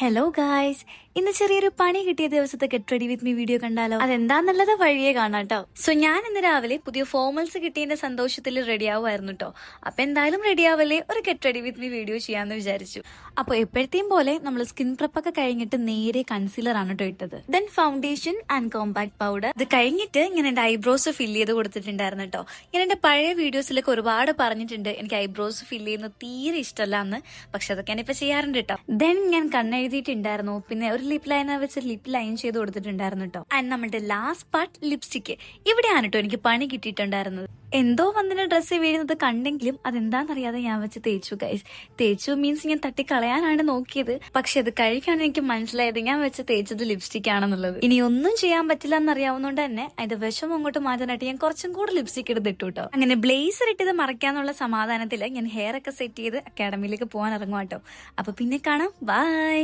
Hello guys, ഇന്ന് ചെറിയൊരു പണി കിട്ടിയ ദിവസത്തെ get ready with me video കണ്ടാലോ? അതെന്താന്നുള്ളത് വഴിയെ കാണാം കേട്ടോ. സോ ഞാൻ ഇന്ന് രാവിലെ പുതിയ ഫോർമൽസ് കിട്ടിയതിന്റെ സന്തോഷത്തിൽ റെഡി ആവുമായിരുന്നു കേട്ടോ. അപ്പൊ എന്തായാലും റെഡി ആവല്ലേ, ഒരു get ready with me video ചെയ്യാന്ന് വിചാരിച്ചു. അപ്പൊ എപ്പോഴത്തെയും പോലെ നമ്മൾ സ്കിൻ പ്രപ്പ് ഒക്കെ കഴിഞ്ഞിട്ട് നേരെ കൺസീലർ ആണ് കേട്ടോ ഇട്ടത്. Then foundation and compact powder. ഇത് കഴിഞ്ഞിട്ട് ഞാൻ എന്റെ ഐബ്രോസ് ഫില്ല് ചെയ്ത് കൊടുത്തിട്ടുണ്ടായിരുന്നു കേട്ടോ. ഞാൻ എന്റെ പഴയ വീഡിയോസിലൊക്കെ ഒരുപാട് പറഞ്ഞിട്ടുണ്ട് എനിക്ക് ഐബ്രോസ് ഫില്ല് ചെയ്യുന്നത് തീരെ ഇഷ്ടമല്ല എന്ന്. പക്ഷെ അതൊക്കെ ഞാനിപ്പോ ചെയ്യാറുണ്ട് കേട്ടോ. ദെൻ ഞാൻ കണ്ണെഴുതിയിട്ടുണ്ടായിരുന്നു, പിന്നെ ഒരു ലിപ് ലൈനർ വെച്ച് ലിപ് ലൈൻ ചെയ്ത് കൊടുത്തിട്ടുണ്ടായിരുന്നു കേട്ടോ. ആൻഡ് നമ്മുടെ ലാസ്റ്റ് പാർട്ട് ലിപ്സ്റ്റിക്ക്. ഇവിടെയാണ് കേട്ടോ എനിക്ക് പണി കിട്ടിയിട്ടുണ്ടായിരുന്നത്. എന്തോ വന്നിട്ട് ഡ്രസ്സ് വീഴുന്നത് കണ്ടെങ്കിലും അതെന്താണെന്നറിയാതെ ഞാൻ വെച്ച് തേച്ചു ഗൈസ്. തേച്ചു മീൻസ് ഞാൻ തട്ടിക്കളയാനാണ് നോക്കിയത്, പക്ഷെ അത് കഴിക്കാണ് എനിക്ക് മനസ്സിലായത് ഞാൻ വെച്ച് തേച്ചത് ലിപ്സ്റ്റിക് ആണെന്നുള്ളത്. ഇനി ഒന്നും ചെയ്യാൻ പറ്റില്ല എന്നറിയാവുന്നതുകൊണ്ട് തന്നെ അതിന്റെ വിഷം അങ്ങോട്ട് മാറ്റാനായിട്ട് ഞാൻ കുറച്ചും കൂടെ ലിപ്സ്റ്റിക് എടുത്തിട്ടു കേട്ടോ. അങ്ങനെ ബ്ലേസർ ഇട്ടത് മറയ്ക്കാന്നുള്ള സമാധാനത്തിൽ ഞാൻ ഹെയർ ഒക്കെ സെറ്റ് ചെയ്ത് അക്കാഡമിയിലേക്ക് പോകാൻ ഇറങ്ങും കേട്ടോ. അപ്പൊ പിന്നെ കാണാം, ബൈ.